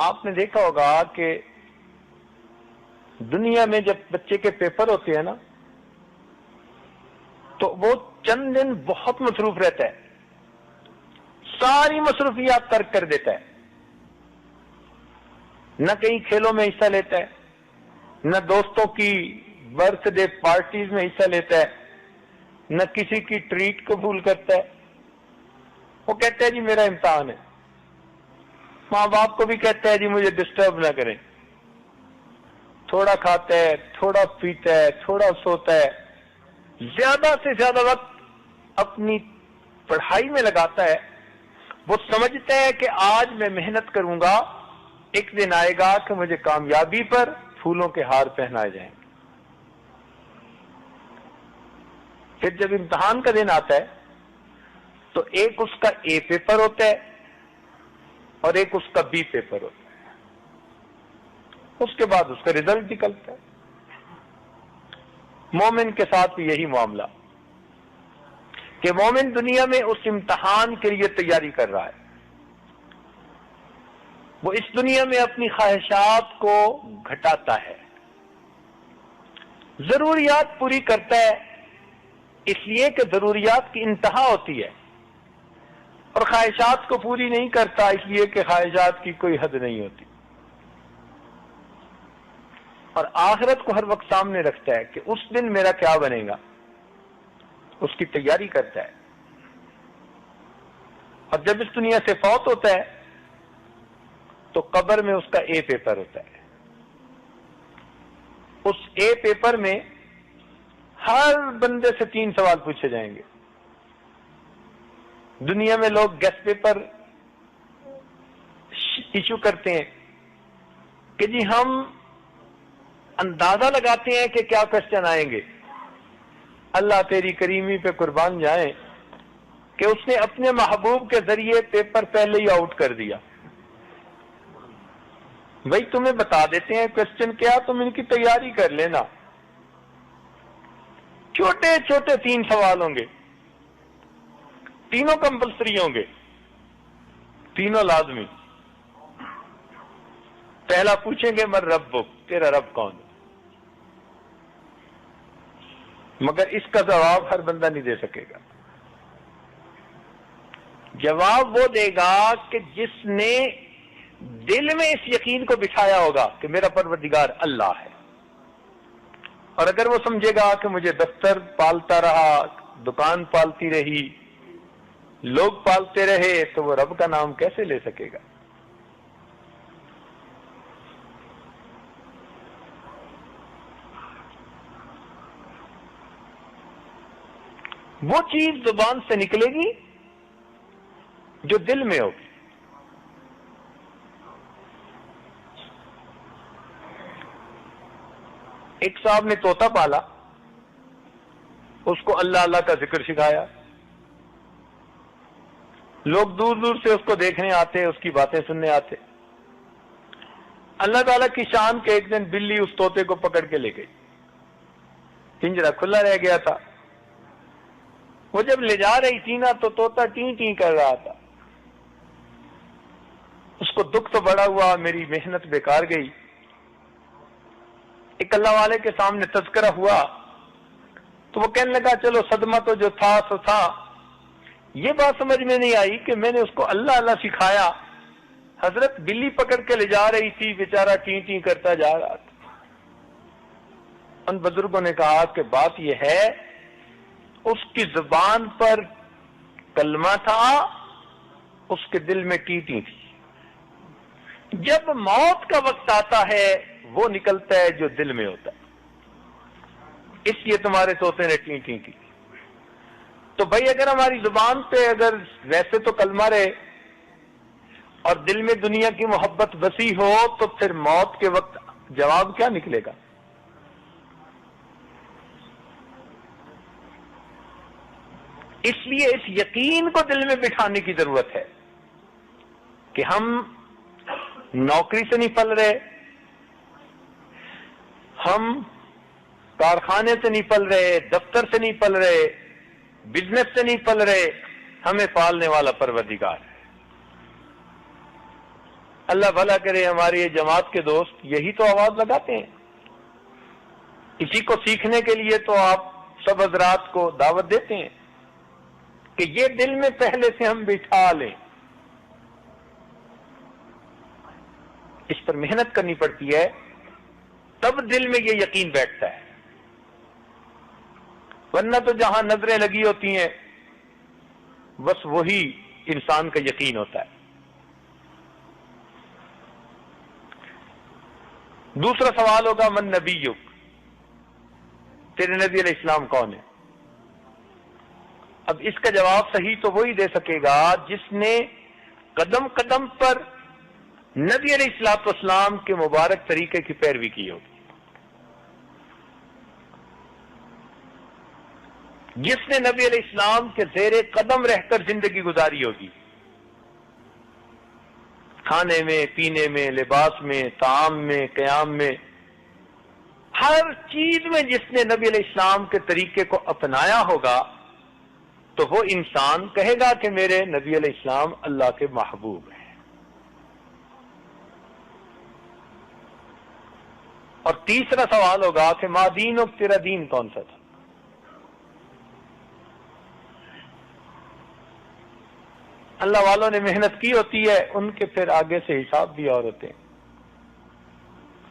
آپ نے دیکھا ہوگا کہ دنیا میں جب بچے کے پیپر ہوتے ہیں نا تو وہ چند دن بہت مصروف رہتا ہے، ساری مصروفیات ترک کر دیتا ہے، نہ کہیں کھیلوں میں حصہ لیتا ہے، نہ دوستوں کی برتھ ڈے پارٹیز میں حصہ لیتا ہے، نہ کسی کی ٹریٹ قبول کرتا ہے۔ وہ کہتا ہے جی میرا امتحان ہے، ماں باپ کو بھی کہتا ہے جی مجھے ڈسٹرب نہ کریں، تھوڑا کھاتا ہے، تھوڑا پیتا ہے، تھوڑا سوتا ہے، زیادہ سے زیادہ وقت اپنی پڑھائی میں لگاتا ہے۔ وہ سمجھتا ہے کہ آج میں محنت کروں گا، ایک دن آئے گا کہ مجھے کامیابی پر پھولوں کے ہار پہنائے جائیں گے۔ پھر جب امتحان کا دن آتا ہے تو ایک اس کا اے پیپر ہوتا ہے اور ایک اس کا بی پیپر ہوتا ہے، اس کے بعد اس کا رزلٹ نکلتا ہے۔ مومن کے ساتھ بھی یہی معاملہ کہ مومن دنیا میں اس امتحان کے لیے تیاری کر رہا ہے، وہ اس دنیا میں اپنی خواہشات کو گھٹاتا ہے، ضروریات پوری کرتا ہے، اس لیے کہ ضروریات کی انتہا ہوتی ہے، اور خواہشات کو پوری نہیں کرتا اس لیے کہ خواہشات کی کوئی حد نہیں ہوتی، اور آخرت کو ہر وقت سامنے رکھتا ہے کہ اس دن میرا کیا بنے گا، اس کی تیاری کرتا ہے۔ اور جب اس دنیا سے فوت ہوتا ہے تو قبر میں اس کا اے پیپر ہوتا ہے، اس اے پیپر میں ہر بندے سے 3 سوال پوچھے جائیں گے۔ دنیا میں لوگ گیسٹ پیپر ایشو کرتے ہیں کہ جی ہم اندازہ لگاتے ہیں کہ کیا کوشچن آئیں گے، اللہ تیری کریمی پہ قربان جائیں کہ اس نے اپنے محبوب کے ذریعے پیپر پہلے ہی آؤٹ کر دیا۔ بھائی تمہیں بتا دیتے ہیں کوشچن کیا، تم ان کی تیاری کر لینا، چھوٹے چھوٹے 3 سوال ہوں گے، تینوں کمپلسری ہوں گے، تینوں لازمی۔ پہلا پوچھیں گے من ربک، تیرا رب کون ہے، مگر اس کا جواب ہر بندہ نہیں دے سکے گا۔ جواب وہ دے گا کہ جس نے دل میں اس یقین کو بٹھایا ہوگا کہ میرا پروردگار اللہ ہے، اور اگر وہ سمجھے گا کہ مجھے دفتر پالتا رہا، دکان پالتی رہی، لوگ پالتے رہے، تو وہ رب کا نام کیسے لے سکے گا؟ وہ چیز زبان سے نکلے گی جو دل میں ہوگی۔ ایک صاحب نے طوطا پالا، اس کو اللہ اللہ کا ذکر سکھایا، لوگ دور دور سے اس کو دیکھنے آتے، اس کی باتیں سننے آتے۔ اللہ تعالیٰ کی شان کے ایک دن بلی اس طوطے کو پکڑ کے لے گئی، پنجرا کھلا رہ گیا تھا، وہ جب لے جا رہی تھی نا تو طوطا ٹیں ٹیں کر رہا تھا، اس کو دکھ تو بڑا ہوا، میری محنت بیکار گئی۔ ایک اللہ والے کے سامنے تذکرہ ہوا تو وہ کہنے لگا چلو صدمہ تو جو تھا سو تھا، یہ بات سمجھ میں نہیں آئی کہ میں نے اس کو اللہ اللہ سکھایا، حضرت بلی پکڑ کے لے جا رہی تھی، بیچارہ ٹیں ٹیں کرتا جا رہا تھا۔ ان بزرگوں نے کہا کہ بات یہ ہے اس کی زبان پر کلمہ تھا، اس کے دل میں ٹیں ٹیں تھی۔ جب موت کا وقت آتا ہے وہ نکلتا ہے جو دل میں ہوتا ہے، اس لیے تمہارے طوطے نے ٹیں ٹیں کی۔ تو بھائی اگر ہماری زبان پہ اگر ویسے تو کلمہ رہے اور دل میں دنیا کی محبت وسیع ہو تو پھر موت کے وقت جواب کیا نکلے گا؟ اس لیے اس یقین کو دل میں بٹھانے کی ضرورت ہے کہ ہم نوکری سے نہیں پل رہے، ہم کارخانے سے نہیں پل رہے، دفتر سے نہیں پل رہے، بزنس سے نہیں پل رہے، ہمیں پالنے والا پروردگار ہے۔ اللہ بھلا کرے ہماری یہ جماعت کے دوست یہی تو آواز لگاتے ہیں. اسی کو سیکھنے کے لیے تو آپ سب حضرات کو دعوت دیتے ہیں کہ یہ دل میں پہلے سے ہم بٹھا لیں. اس پر محنت کرنی پڑتی ہے تب دل میں یہ یقین بیٹھتا ہے، ورنہ تو جہاں نظریں لگی ہوتی ہیں بس وہی انسان کا یقین ہوتا ہے. دوسرا سوال ہوگا من نبیک، تیرے نبی علیہ السلام کون ہے؟ اب اس کا جواب صحیح تو وہی دے سکے گا جس نے قدم قدم پر نبی علیہ الصلوۃ والسلام کے مبارک طریقے کی پیروی کی ہوگی، جس نے نبی علیہ السلام کے زیر قدم رہ کر زندگی گزاری ہوگی، کھانے میں، پینے میں، لباس میں، طعام میں، قیام میں، ہر چیز میں جس نے نبی علیہ السلام کے طریقے کو اپنایا ہوگا تو وہ انسان کہے گا کہ میرے نبی علیہ السلام اللہ کے محبوب ہیں. اور تیسرا سوال ہوگا کہ ما دینک، تیرا دین کون سا تھا؟ اللہ والوں نے محنت کی ہوتی ہے، ان کے پھر آگے سے حساب بھی اور ہوتے ہیں.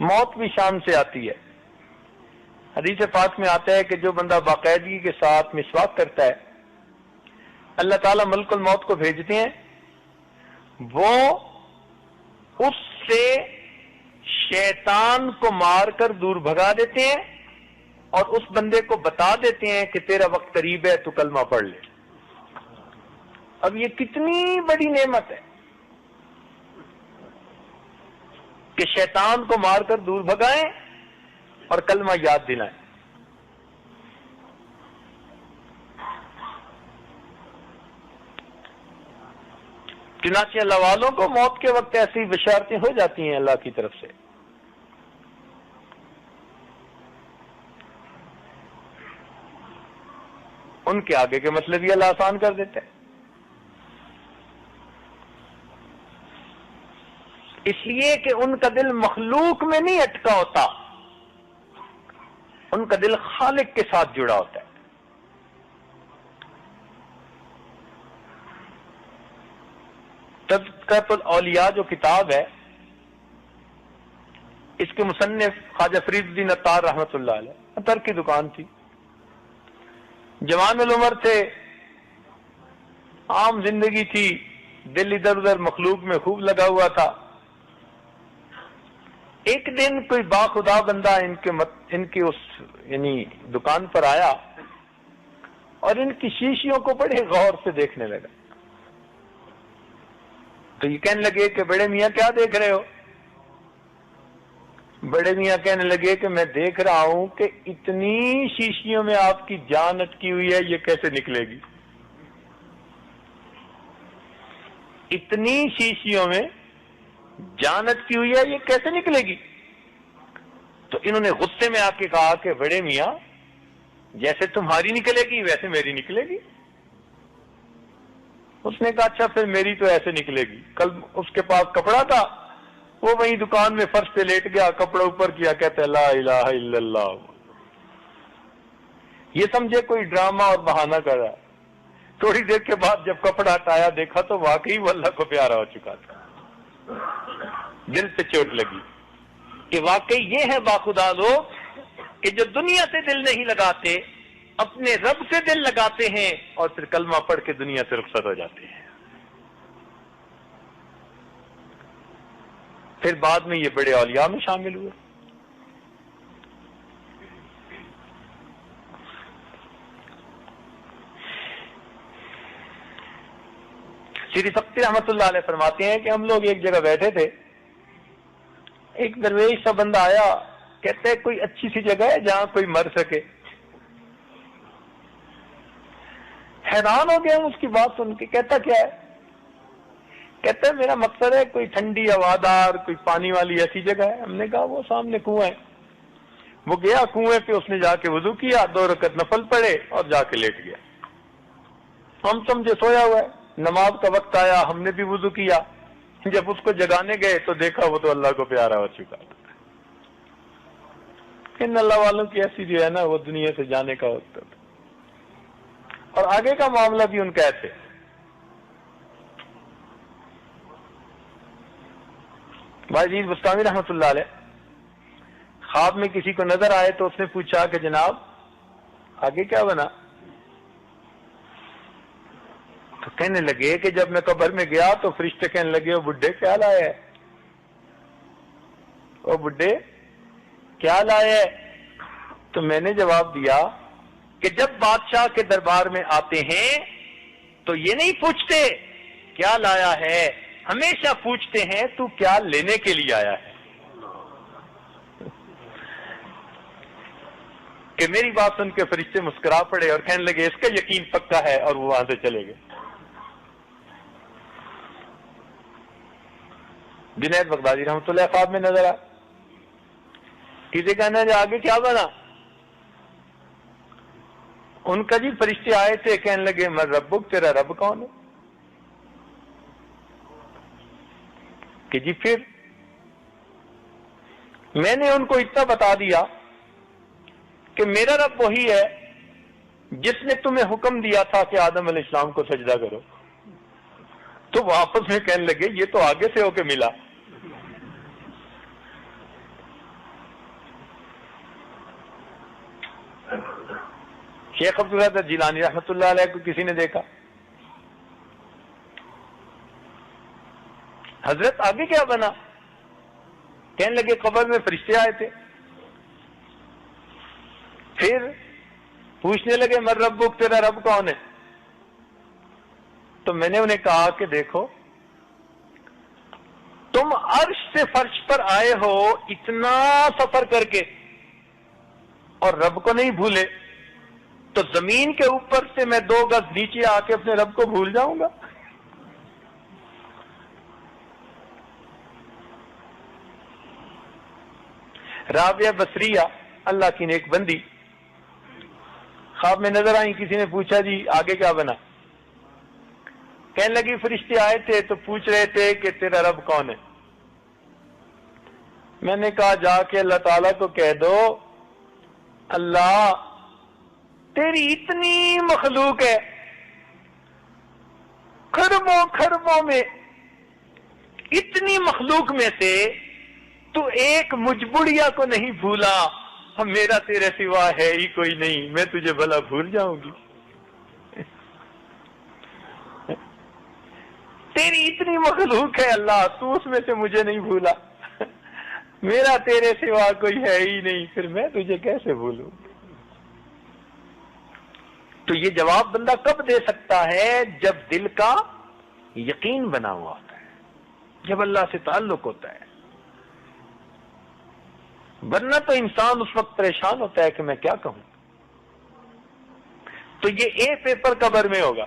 موت بھی شام سے آتی ہے. حدیث پاک میں آتا ہے کہ جو بندہ باقاعدگی کے ساتھ مسواک کرتا ہے اللہ تعالیٰ ملک الموت کو بھیجتے ہیں، وہ اس سے شیطان کو مار کر دور بھگا دیتے ہیں اور اس بندے کو بتا دیتے ہیں کہ تیرا وقت قریب ہے، تو کلمہ پڑھ لے. اب یہ کتنی بڑی نعمت ہے کہ شیطان کو مار کر دور بھگائیں اور کلمہ یاد دلائیں. چنانچہ اللہ والوں کو موت کے وقت ایسی بشارتیں ہو جاتی ہیں اللہ کی طرف سے. ان کے آگے کے مسئلے بھی اللہ آسان کر دیتے ہیں. اس لیے کہ ان کا دل مخلوق میں نہیں اٹکا ہوتا، ان کا دل خالق کے ساتھ جڑا ہوتا ہے. تذکرۃ الاولیاء جو کتاب ہے اس کے مصنف خواجہ فرید الدین عطار رحمۃ اللہ علیہ، عطر کی دکان تھی، جوان العمر تھے، عام زندگی تھی، دل ادھر ادھر مخلوق میں خوب لگا ہوا تھا. ایک دن کوئی باخدا بندہ ان کی اس یعنی دکان پر آیا اور ان کی شیشیوں کو بڑے غور سے دیکھنے لگا. تو یہ کہنے لگے کہ بڑے میاں کیا دیکھ رہے ہو؟ بڑے میاں کہنے لگے کہ میں دیکھ رہا ہوں کہ اتنی شیشیوں میں آپ کی جان اٹکی ہوئی ہے، یہ کیسے نکلے گی؟ اتنی شیشیوں میں جان اٹکی ہوئی ہے، یہ کیسے نکلے گی؟ تو انہوں نے غصے میں آ کے کہا کہ بڑے میاں جیسے تمہاری نکلے گی ویسے میری نکلے گی. اس نے کہا اچھا پھر میری تو ایسے نکلے گی. کل اس کے پاس کپڑا تھا، وہ وہیں دکان میں فرش پہ لیٹ گیا، کپڑا اوپر کیا، کہتے لا الہ الا اللہ. یہ سمجھے کوئی ڈرامہ اور بہانہ کر رہا ہے. تھوڑی دیر کے بعد جب کپڑا ہٹایا دیکھا تو واقعی وہ اللہ کو پیارا ہو چکا تھا. دل پہ چوٹ لگی کہ واقعی یہ ہے باخدا لوگ کہ جو دنیا سے دل نہیں لگاتے، اپنے رب سے دل لگاتے ہیں اور پھر کلمہ پڑھ کے دنیا سے رخصت ہو جاتے ہیں. پھر بعد میں یہ بڑے اولیاء میں شامل ہوئے. سری سکتی رحمت اللہ علیہ فرماتے ہیں کہ ہم لوگ ایک جگہ بیٹھے تھے، ایک درویش سا بندہ آیا، کہتے ہیں کوئی اچھی سی جگہ ہے جہاں کوئی مر سکے. حیران ہو گئے ہم اس کی بات سن کے. کہتا کیا ہے؟ کہتا ہے میرا مقصد ہے کوئی ٹھنڈی ہوادار کوئی پانی والی ایسی جگہ ہے. ہم نے کہا وہ سامنے کنواں ہے. وہ گیا کنویں پہ، اس نے جا کے وضو کیا، 2 رکعت نفل پڑھے اور جا کے لیٹ گیا. ہم سمجھے سویا ہوا ہے. نماز کا وقت آیا، ہم نے بھی وضو کیا، جب اس کو جگانے گئے تو دیکھا وہ تو اللہ کو پیارا ہو چکا تھا. ان اللہ والوں کی ایسی جو ہے نا وہ دنیا سے جانے کا وقت تھا. اور آگے کا معاملہ بھی ان کا ایسے. بھائی عزیز بستانی رحمۃ اللہ علیہ خواب میں کسی کو نظر آئے تو اس نے پوچھا کہ جناب آگے کیا بنا؟ تو کہنے لگے کہ جب میں قبر میں گیا تو فرشتے کہنے لگے وہ بڈھے کیا لائے ہے، وہ بڈھے کیا لائے ہے؟ تو میں نے جواب دیا کہ جب بادشاہ کے دربار میں آتے ہیں تو یہ نہیں پوچھتے کیا لایا ہے، ہمیشہ پوچھتے ہیں تو کیا لینے کے لیے آیا ہے. کہ میری بات سن کے فرشتے مسکرا پڑے اور کہنے لگے اس کا یقین پکا ہے، اور وہ وہاں سے چلے گئے. جنید بغدادی رحمۃ اللہ خواب میں نظر آ کسی کہنا ہے آگے کیا بنا؟ ان کا جی فرشتے آئے تھے کہنے لگے میں ربک، تیرا رب کون ہے؟ کہ جی پھر میں نے ان کو اتنا بتا دیا کہ میرا رب وہی ہے جس نے تمہیں حکم دیا تھا کہ آدم علیہ السلام کو سجدہ کرو. تو وہ آپس میں کہنے لگے یہ تو آگے سے ہو کے ملا. شیخ عبدالقادر جیلانی رحمۃ اللہ علیہ کو کسی نے دیکھا. حضرت آگے کیا بنا؟ کہنے لگے قبر میں فرشتے آئے تھے، پھر پوچھنے لگے من ربک، تیرا رب کون ہے؟ تو میں نے انہیں کہا کہ دیکھو تم عرش سے فرش پر آئے ہو اتنا سفر کر کے اور رب کو نہیں بھولے، تو زمین کے اوپر سے میں 2 گز نیچے آ کے اپنے رب کو بھول جاؤں گا؟ رابعہ بصریہ اللہ کی نیک بندی خواب میں نظر آئی. کسی نے پوچھا جی آگے کیا بنا؟ کہنے لگی فرشتے آئے تھے تو پوچھ رہے تھے کہ تیرا رب کون ہے. میں نے کہا جا کے اللہ تعالیٰ کو کہہ دو اللہ تیری اتنی مخلوق ہے، خربوں خربوں میں اتنی مخلوق میں سے تو ایک مجھ بڑھیا کو نہیں بھولا، میرا تیرے سوا ہے ہی کوئی نہیں، میں تجھے بھلا بھول جاؤں گی؟ تیری اتنی مخلوق ہے اللہ، تو اس میں سے مجھے نہیں بھولا، میرا تیرے سوا کوئی ہے ہی نہیں، پھر میں تجھے کیسے بھولوں؟ تو یہ جواب بندہ کب دے سکتا ہے؟ جب دل کا یقین بنا ہوا ہوتا ہے، جب اللہ سے تعلق ہوتا ہے. ورنہ تو انسان اس وقت پریشان ہوتا ہے کہ میں کیا کہوں. تو یہ اے پیپر قبر میں ہوگا.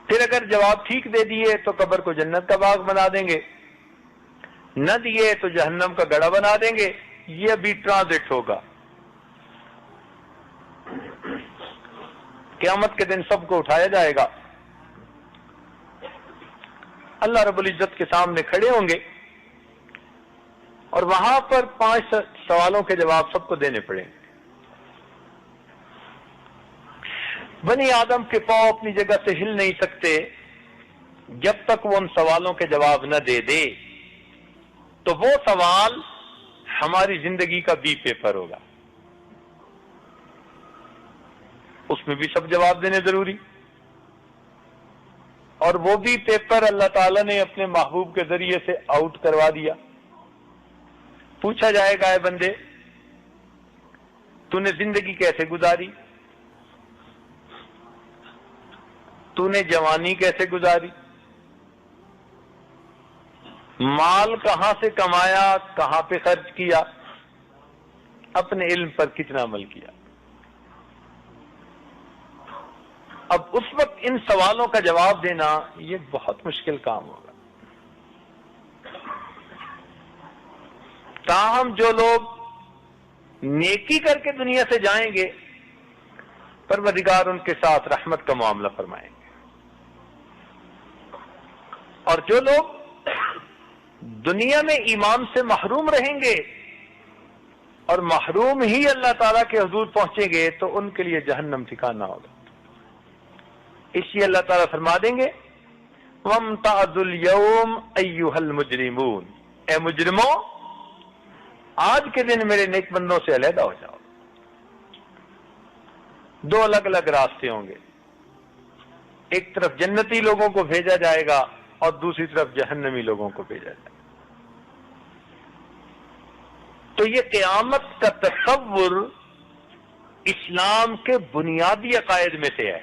پھر اگر جواب ٹھیک دے دیے تو قبر کو جنت کا باغ بنا دیں گے، نہ دیے تو جہنم کا گڑھا بنا دیں گے. یہ ابھی ٹرانزٹ ہوگا. قیامت کے دن سب کو اٹھایا جائے گا، اللہ رب العزت کے سامنے کھڑے ہوں گے، اور وہاں پر 5 سوالوں کے جواب سب کو دینے پڑیں گے. بنی آدم کے پاؤں اپنی جگہ سے ہل نہیں سکتے جب تک وہ ان سوالوں کے جواب نہ دے دے. تو وہ سوال ہماری زندگی کا بی پیپر ہوگا، اس میں بھی سب جواب دینے ضروری. اور وہ بھی پیپر اللہ تعالیٰ نے اپنے محبوب کے ذریعے سے آؤٹ کروا دیا. پوچھا جائے گا اے بندے تو نے زندگی کیسے گزاری، تو نے جوانی کیسے گزاری، مال کہاں سے کمایا، کہاں پہ خرچ کیا، اپنے علم پر کتنا عمل کیا. اب اس وقت ان سوالوں کا جواب دینا یہ بہت مشکل کام ہوگا. تاہم جو لوگ نیکی کر کے دنیا سے جائیں گے پروردگار ان کے ساتھ رحمت کا معاملہ فرمائیں گے. اور جو لوگ دنیا میں ایمان سے محروم رہیں گے اور محروم ہی اللہ تعالیٰ کے حضور پہنچیں گے تو ان کے لیے جہنم ٹھکانہ ہوگا. اس لیے اللہ تعالیٰ فرما دیں گے وَامْتَازُوا الْيَوْمَ أَيُّهَا الْمُجْرِمُونَ، اے مجرموں آج کے دن میرے نیک بندوں سے علیحدہ ہو جاؤ. دو الگ الگ راستے ہوں گے، ایک طرف جنتی لوگوں کو بھیجا جائے گا اور دوسری طرف جہنمی لوگوں کو بھیجا جائے گا. تو یہ قیامت کا تصور اسلام کے بنیادی عقائد میں سے ہے.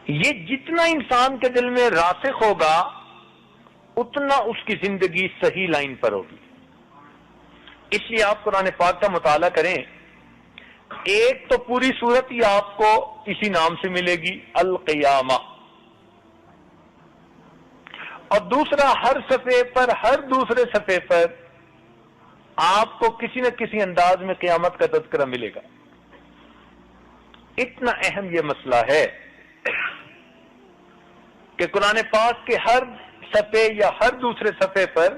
یہ جتنا انسان کے دل میں راسخ ہوگا اتنا اس کی زندگی صحیح لائن پر ہوگی. اس لیے آپ قرآن پاک کا مطالعہ کریں، ایک تو پوری صورت ہی آپ کو اسی نام سے ملے گی القیامہ، اور دوسرا ہر صفحے پر، ہر دوسرے صفحے پر آپ کو کسی نہ کسی انداز میں قیامت کا تذکرہ ملے گا. اتنا اہم یہ مسئلہ ہے کہ قرآن پاک کے ہر صفحے یا ہر دوسرے صفحے پر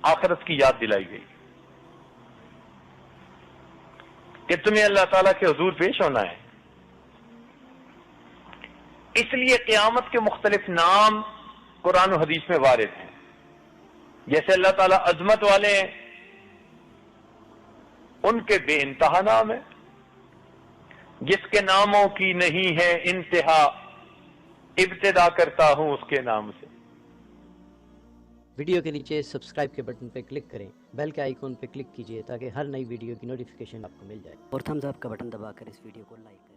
آخرت کی یاد دلائی گئی کہ تمہیں اللہ تعالیٰ کے حضور پیش ہونا ہے. اس لیے قیامت کے مختلف نام قرآن و حدیث میں وارد ہیں. جیسے اللہ تعالیٰ عظمت والے ہیں، ان کے بے انتہا نام ہیں. جس کے ناموں کی نہیں ہے انتہا، ابتدا کرتا ہوں اس کے نام سے. ویڈیو کے نیچے سبسکرائب کے بٹن پہ کلک کریں، بیل کے آئیکن پہ کلک کیجئے تاکہ ہر نئی ویڈیو کی نوٹیفیکیشن آپ کو مل جائے، اور تھمز اپ کا بٹن دبا کر اس ویڈیو کو لائک کریں.